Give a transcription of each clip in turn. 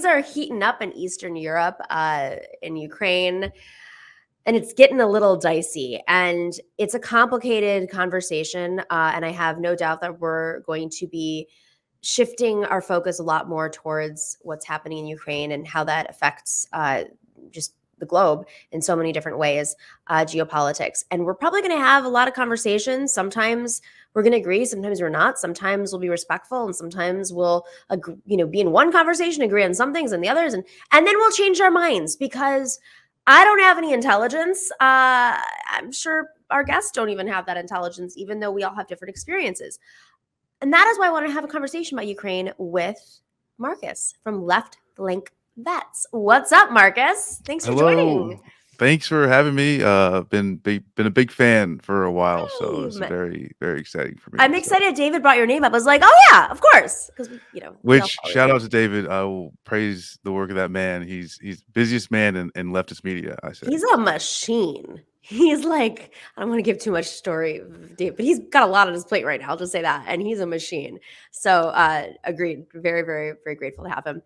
are heating up in Eastern Europe, in Ukraine, and it's getting a little dicey. And it's a complicated conversation, and I have no doubt that we're going to be shifting our focus a lot more towards what's happening in Ukraine and how that affects just the globe in so many different ways, geopolitics. And we're probably going to have a lot of conversations. Sometimes we're going to agree, sometimes we're not. Sometimes we'll be respectful, and sometimes we'll agree, be in one conversation, agree on some things and the others, and then we'll change our minds because I don't have any intelligence. I'm sure our guests don't even have that intelligence, even though we all have different experiences. And that is why I want to have a conversation about Ukraine with Marcus from Left Flank Vets. What's up, Marcus? Thanks for joining. Thanks for having me. Been a big fan for a while, so it's Same. very, very exciting for me. I'm excited David brought your name up. I was like, oh yeah, of course. Because Which shout out to David. I will praise the work of that man. He's busiest man in leftist media, I say. He's a machine. He's like, I don't want to give too much story, Dave, but he's got a lot on his plate right now. I'll just say that. And he's a machine. So agreed. Very, very, very grateful to have him.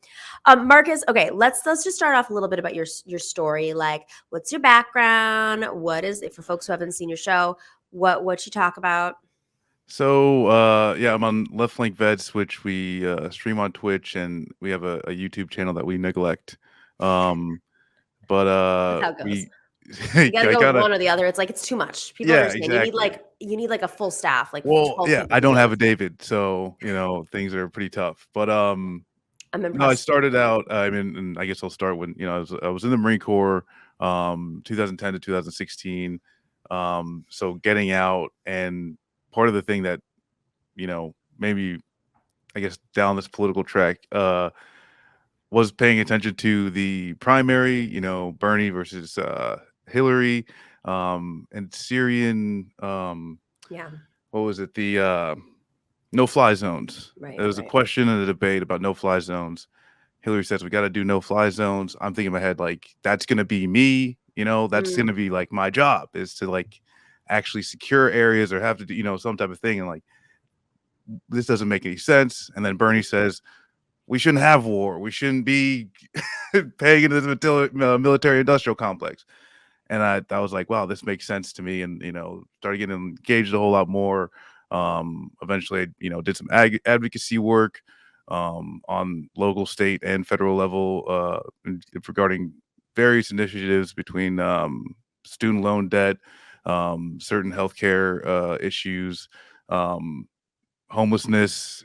Marcus, okay, let's just start off a little bit about your story. Like, what's your background? What is it for folks who haven't seen your show? What you talk about? So yeah, I'm on Left Flank Vets, which we stream on Twitch, and we have a YouTube channel that we neglect. But That's how it goes. You gotta go with one or the other. It's like it's too much. People understand. Exactly. You need like a full staff. Like, I don't have a David, so things are pretty tough. But I'm impressed. No, I started out. And I guess I'll start when I was in the Marine Corps, 2010 to 2016. So getting out, and part of the thing that maybe I guess down this political track was paying attention to the primary. Bernie versus Hillary, and Syrian. What was it? The no-fly zones. Right. There was a question and a debate about no-fly zones. Hillary says we got to do no-fly zones. I'm thinking in my head, like, that's going to be me. That's going to be like my job, is to like actually secure areas or have to do some type of thing. And like, this doesn't make any sense. And then Bernie says we shouldn't have war. We shouldn't be paying into the military industrial complex. And I was like, wow, this makes sense to me. And, started getting engaged a whole lot more. Eventually, did some advocacy work on local, state, and federal level regarding various initiatives between student loan debt, certain healthcare issues, homelessness,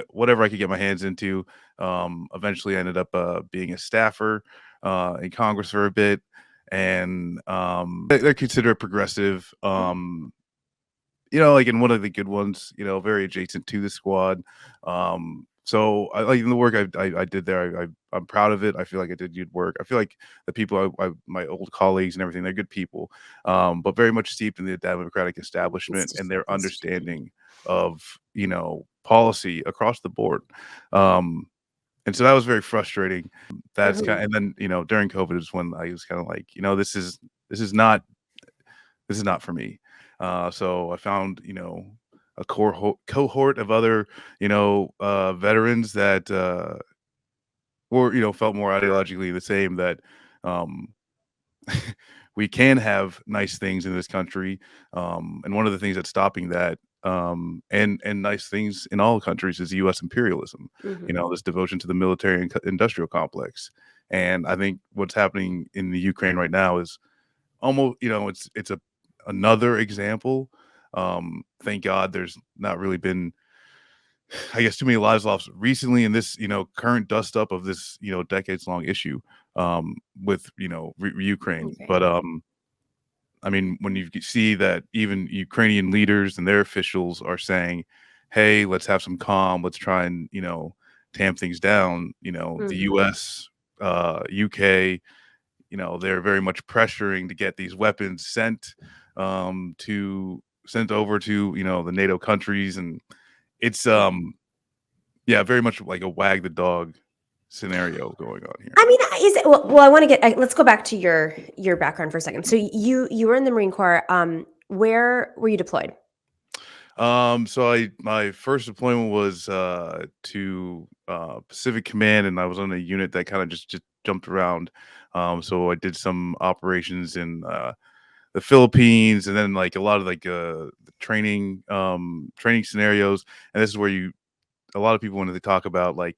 whatever I could get my hands into. Eventually, I ended up being a staffer in Congress for a bit. And they're considered progressive, like in one of the good ones, very adjacent to the squad. So I like the work I did there. I'm proud of it. I feel like I did good work. I feel like the people, my old colleagues and everything, they're good people, but very much steeped in the Democratic establishment and their understanding of policy across the board. And so that was very frustrating. That's and then during COVID is when I was kind of like, this is not for me. So I found a cohort of other veterans that were felt more ideologically the same, that we can have nice things in this country, and one of the things that's stopping that, and nice things in all countries, is U.S. imperialism. This devotion to the military and industrial complex. And I think what's happening in the Ukraine right now is almost, it's another example. Thank God there's not really been, I guess, too many lives lost recently in this, current dust up of this, decades long issue with, Ukraine. But I mean, when you see that even Ukrainian leaders and their officials are saying, hey, let's have some calm, let's try and, tamp things down, the US, UK, they're very much pressuring to get these weapons sent over to, the NATO countries. And it's, very much like a wag the dog scenario going on here. I mean, is it well? I want to let's go back to your background for a second. So you were in the Marine Corps. Where were you deployed? So my first deployment was to Pacific Command, and I was on a unit that kind of just jumped around. So I did some operations in the Philippines, and then like a lot of like training scenarios. And this is where a lot of people when they talk about like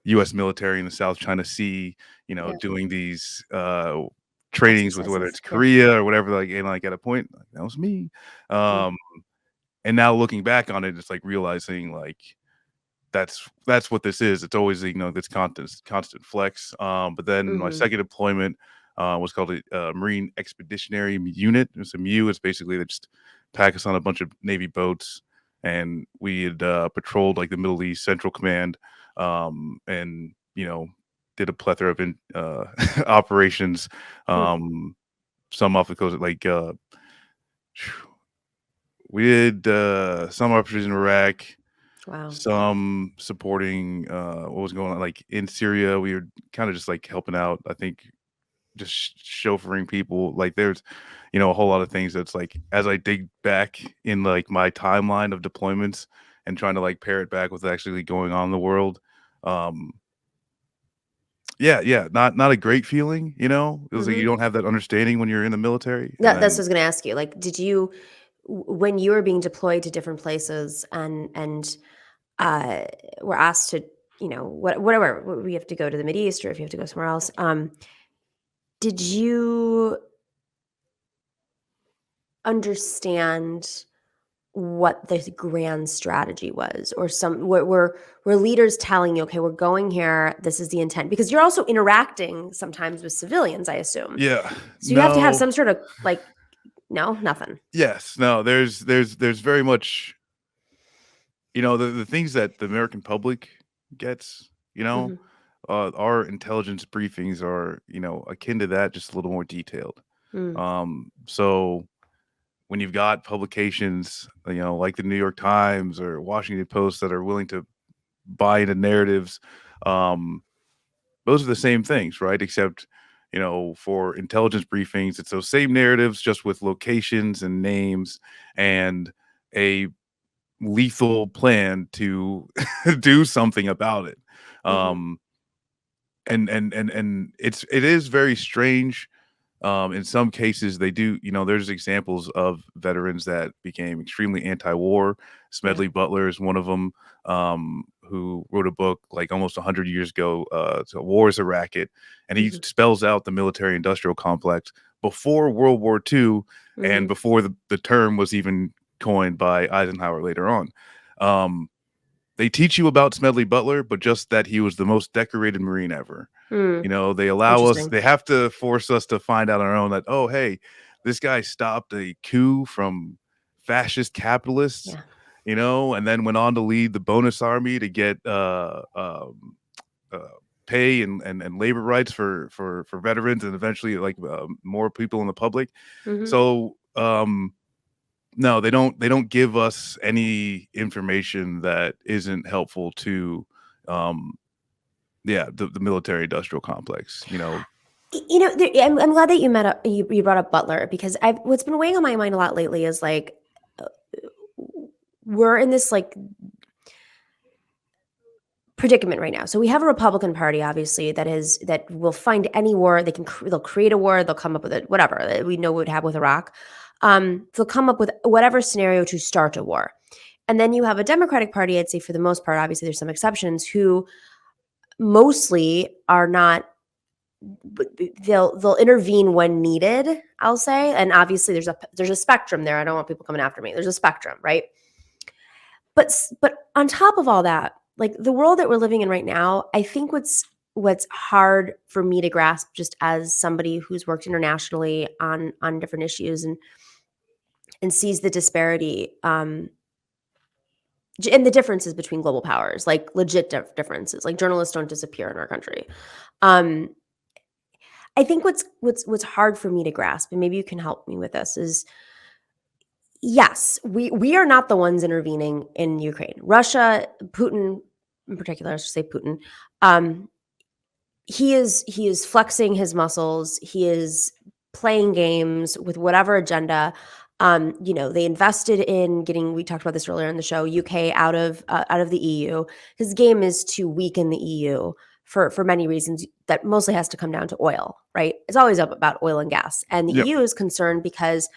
U.S. military in the South China Sea, Yeah. doing these trainings with whether Exercises. it's Yeah. Korea or whatever. Like and like at a point, like, that was me. Mm. Um, and now looking back on it, it's like realizing like that's what this is. It's always this constant flex. But then my Mhm. second deployment was called a Marine Expeditionary Unit. It's a MU. It's basically they just pack us on a bunch of Navy boats, and we had patrolled like the Middle East Central Command, and did a plethora of operations. Hmm. Some off the coast, like we did some operations in Iraq, Wow. some supporting what was going on like in Syria. We were kind of just like helping out, I think, just chauffeuring people. Like there's a whole lot of things that's like as I dig back in like my timeline of deployments and trying to like pair it back with actually going on in the world. um yeah, not a great feeling. It was like you Mhm. don't have that understanding when you're in the military, and That's what I then was gonna ask you. Like, did you when you were being deployed to different places and uh, were asked to, whatever we have to go to the Mideast or if you have to go somewhere else, did you understand what the grand strategy was, or were leaders telling you, okay, we're going here, this is the intent, because you're also interacting sometimes with civilians, I assume, yeah, so you have to have no, some sort of like, no, nothing. yes, no, there's very much the things that the American public gets, Hmm. our intelligence briefings are, akin to that, just a little more detailed. Mm. So when you've got publications, like the New York Times or Washington Post that are willing to buy into narratives, um, those are the same things, right? Except, for intelligence briefings, it's those same narratives just with locations and names and a lethal plan to do something about it. Mhm. Um, and it is very strange. In some cases, they do. There's examples of veterans that became extremely anti-war. Yeah. Smedley Butler is one of them, who wrote a book like almost 100 years ago. So War is a Racket, and he Mhm. spells out the military-industrial complex before World War II and Mhm. before the term was even coined by Eisenhower later on. Um, they teach you about Smedley Butler, but just that he was the most decorated Marine ever. Mm. They Interesting. have to force us to find out on our own that, oh, hey, this guy stopped a coup from fascist capitalists, Yeah. and then went on to lead the bonus army to get uh, pay and labor rights for veterans and eventually like more people in the public. Mhm. So no, they don't give us any information that isn't helpful to um yeah, the military industrial complex. I'm glad that you brought up Butler, because what's been weighing on my mind a lot lately is like, uh, we're in this like predicament right now. So we have a Republican Party, obviously, that will find any war they'll create a war, they'll come up with it, whatever we know what would happen with Iraq. They'll come up with whatever scenario to start a war. And then you have a Democratic Party, I'd say for the most part, obviously there's some exceptions, who mostly are not. They'll intervene when needed, I'll say, and obviously there's a spectrum there. I don't want people coming after me. There's a spectrum, right? But on top of all that, like the world that we're living in right now, I think what's hard for me to grasp, just as somebody who's worked internationally on different issues and sees the disparity, and the differences between global powers, like legit differences. Like journalists don't disappear in our country. Um, I think what's hard for me to grasp, and maybe you can help me with this, is yes, we are not the ones intervening in Ukraine. Russia, Putin in particular, I should say Putin, um, he is flexing his muscles. He is playing games with whatever agenda. They invested in getting, we talked about this earlier in the show, UK out of the EU. His game is to weaken the EU for many reasons that mostly has to come down to oil, right? It's always up about oil and gas. And the Yep. EU is concerned because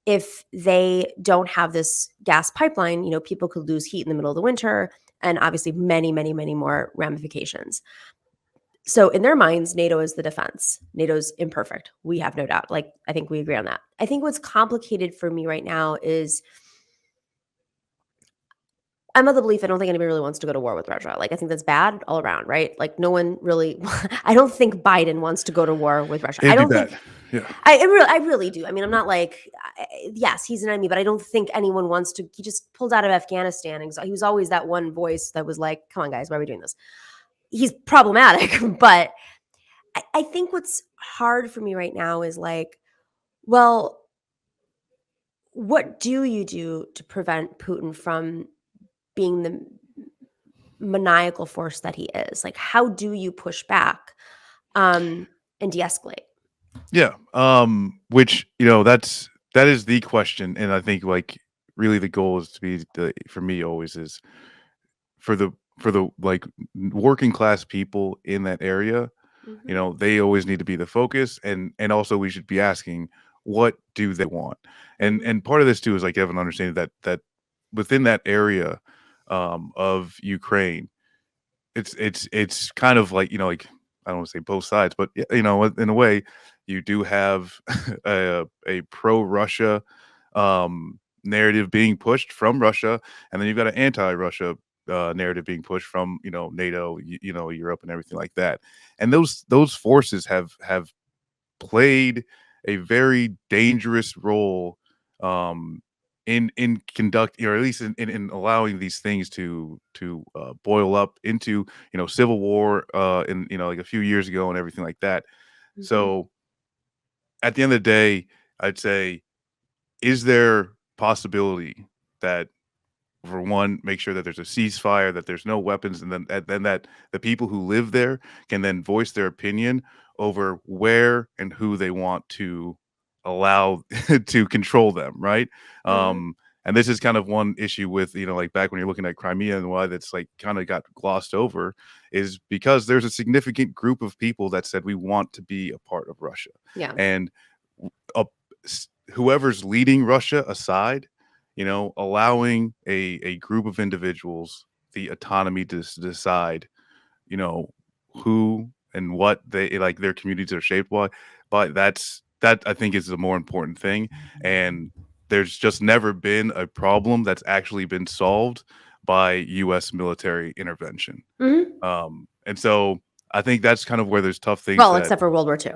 if they don't have this gas pipeline, people could lose heat in the middle of the winter, and obviously many, many, many more ramifications. So in their minds, NATO is the defense. NATO's imperfect. We have no doubt. Like, I think we agree on that. I think what's complicated for me right now is I'm of the belief I don't think anybody really wants to go to war with Russia. Like, I think that's bad all around, right? Like, no one really, I don't think Biden wants to go to war with Russia. I It'd be don't think, bad. Yeah. I really do. I mean, I'm not like, yes, he's an enemy, but I don't think anyone wants to. He just pulled out of Afghanistan. And he was always that one voice that was like, come on, guys, why are we doing this? He's problematic, but I think what's hard for me right now is like, well, what do you do to prevent Putin from being the maniacal force that he is? Like, how do you push back and de-escalate? Yeah. Which, that is the question. And I think like really the goal is to be for me always is for the like working class people in that area, Mm-hmm. they always need to be the focus. And also we should be asking, what do they want? And Mm-hmm. part of this too is like have an understanding that within that area of Ukraine, it's kind of like, like I don't want to say both sides, but in a way, you do have a pro-Russia narrative being pushed from Russia, and then you've got an anti-Russia narrative being pushed from NATO, Europe, and everything like that. And those forces have played a very dangerous role in conducting, or at least in allowing these things to boil up into civil war in like a few years ago and everything like that. Mm-hmm. So at the end of the day, I'd say, is there possibility that, for one, make sure that there's a ceasefire, that there's no weapons, and then that the people who live there can then voice their opinion over where and who they want to allow to control them, right? Mm-hmm. And this is kind of one issue with, like back when you're looking at Crimea, and why that's like kind of got glossed over is because there's a significant group of people that said we want to be a part of Russia. Yeah. And uh, whoever's leading Russia aside, allowing a group of individuals the autonomy to decide, who and what they like their communities are shaped by. But that I think is the more important thing. And there's just never been a problem that's actually been solved by U.S. military intervention. Mm-hmm. And so I think that's kind of where there's tough things Well, that, except for World War II.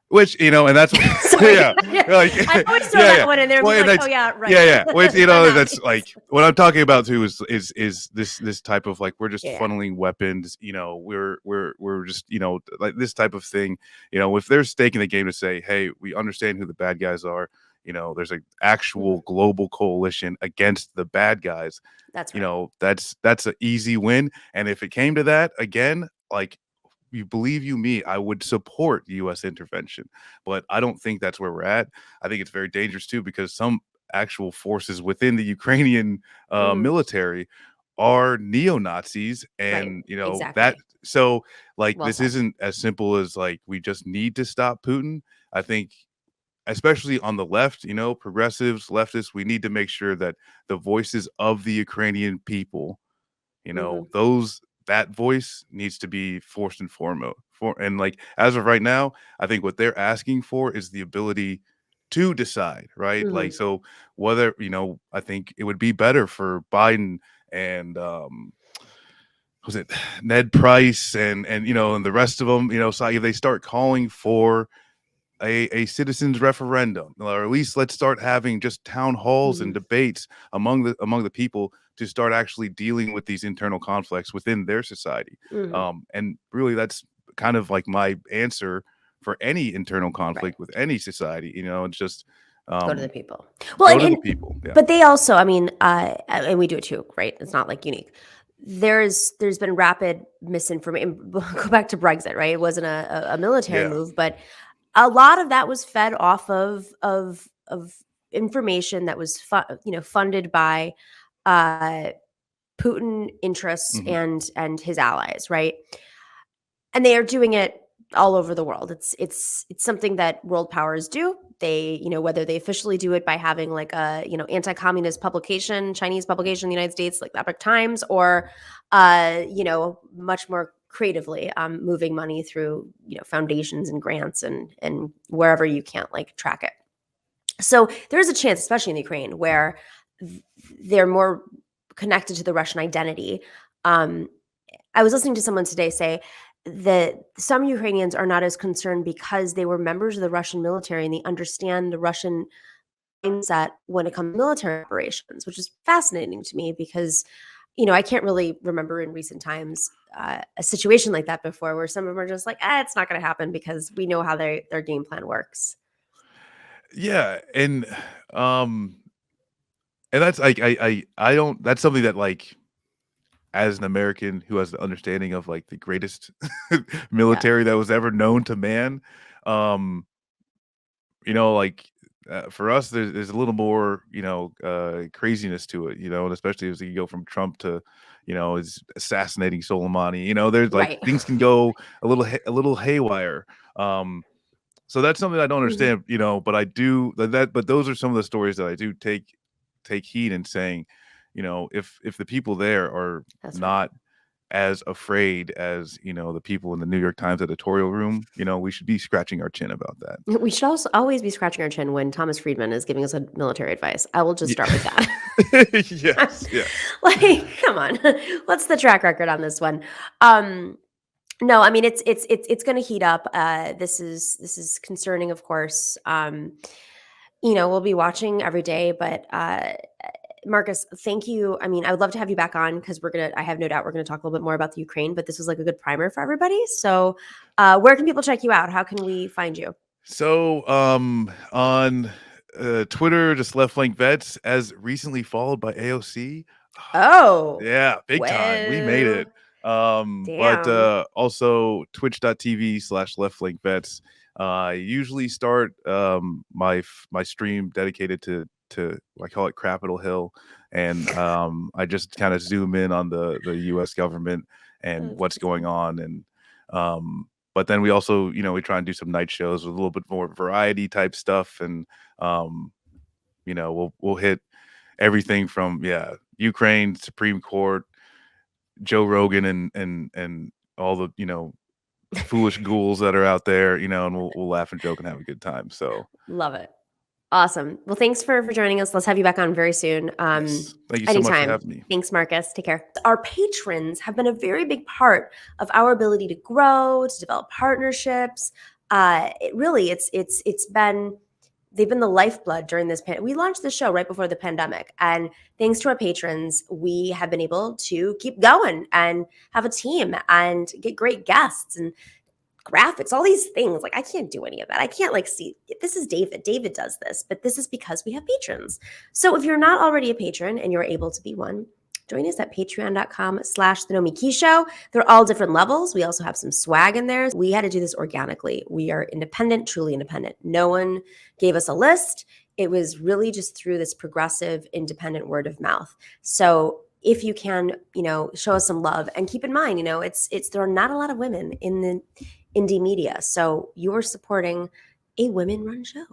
which, and that's Sorry. yeah, like I always throw that one in there. Well, And be like, that's, oh yeah, right. yeah. Which, Enough. that's like what I'm talking about too is this type of like we're just Yeah. funneling weapons. We're just like this type of thing. If there's stake in the game to say, hey, we understand who the bad guys are. There's an actual global coalition against the bad guys. That's right. That's an easy win. And if it came to that again, like, you believe you me, I would support U.S. intervention, but I don't think that's where we're at. I think it's very dangerous too, because some actual forces within the Ukrainian Mm-hmm. military are neo-Nazis, Right. and that. Exactly. So like Well this said. isn't as simple as like we just need to stop Putin. I think, especially on the left, progressives, leftists, we need to make sure that the voices of the Ukrainian people, Mm-hmm. that voice needs to be first and foremost. And like as of right now, I think what they're asking for is the ability to decide, right? Like, Mm-hmm. so whether, I think it would be better for Biden and was it Ned Price and the rest of them, so if they start calling for a citizens referendum, or at least let's start having just town halls and Mm-hmm. debates among the people to start actually dealing with these internal conflicts within their society. Mm-hmm. And really, that's kind of like my answer for any internal Right. conflict with any society. It's just Go to the people. Well, go to the people. Yeah. but they also, I mean, and we do it too, right? It's not like unique. There's been rapid misinformation. Go back to Brexit, right? It wasn't a military Yeah. move, but a lot of that was fed off of information that was funded by Putin interests Mhm. and his allies, right? And they are doing it all over the world. It's something that world powers do. They, whether they officially do it by having like a, anti-communist publication, Chinese publication in the United States, like the Epoch Times, or much more creatively, moving money through, foundations and grants and wherever you can't like track it. So there is a chance, especially in Ukraine, where they're more connected to the Russian identity. I was listening to someone today say that some Ukrainians are not as concerned because they were members of the Russian military and they understand the Russian mindset when it comes to military operations, which is fascinating to me because, I can't really remember in recent times a situation like that before where some of them are just like, it's not going to happen because we know how their game plan works. Yeah, um, and that's like I don't that's something that, like, as an American who has the understanding of, like, the greatest Yeah. military that was ever known to man, um, like, for us, there's a little more, craziness to it, and especially as you go from Trump to, is assassinating Soleimani, there's, like, Right. things can go a little haywire, so that's something I don't Mhm. understand, but I do but those are some of the stories that I do take heed in saying, if the people there are That's right. not as afraid as, the people in the New York Times editorial room, we should be scratching our chin about that. We should also always be scratching our chin when Thomas Friedman is giving us a military advice. I will just Ye start with that. Yes, yes. Like, come on. What's the track record on this one? Um, no, I mean it's going to heat up. This is concerning, of course. We'll be watching every day, but Marcus, thank you. I mean, I would love to have you back on because I have no doubt we're gonna talk a little bit more about the Ukraine, but this was like a good primer for everybody. So where can people check you out? How can we find you? So, on, Twitter, just Left Flank Vets, as recently followed by AOC. Oh, Yeah, big time. We made it. well, But damn. also twitch.tv/Left Flank Vets. I usually start my stream dedicated to I call it Capitol Hill, and I just kind of zoom in on the U.S. government and That's what's going awesome. on, and but then we also we try and do some night shows with a little bit more variety type stuff, and um, we'll hit everything from Ukraine, Supreme Court, Joe Rogan, and all the foolish ghouls that are out there, and we'll laugh and joke and have a good time. So Love it. Awesome. Well, thanks for joining us. Let's have you back on very soon. yes, thank you so much for Anytime. having me. Thanks, Marcus. Take care. Our patrons have been a very big part of our ability to grow, to develop partnerships. It's been they've been the lifeblood during this pandemic. We launched the show right before the pandemic, and thanks to our patrons, we have been able to keep going and have a team and get great guests and graphics, all these things. Like I can't do any of that. I can't like see this is David. David does this, but this is because we have patrons. So if you're not already a patron and you're able to be one, join us at patreon.com/the Nomiki Show. They're all different levels. We also have some swag in there. We had to do this organically. We are independent, truly independent. No one gave us a list. It was really just through this progressive, independent word of mouth. So if you can, show us some love and keep in mind, there are not a lot of women in the indie media. So you're supporting a women run show.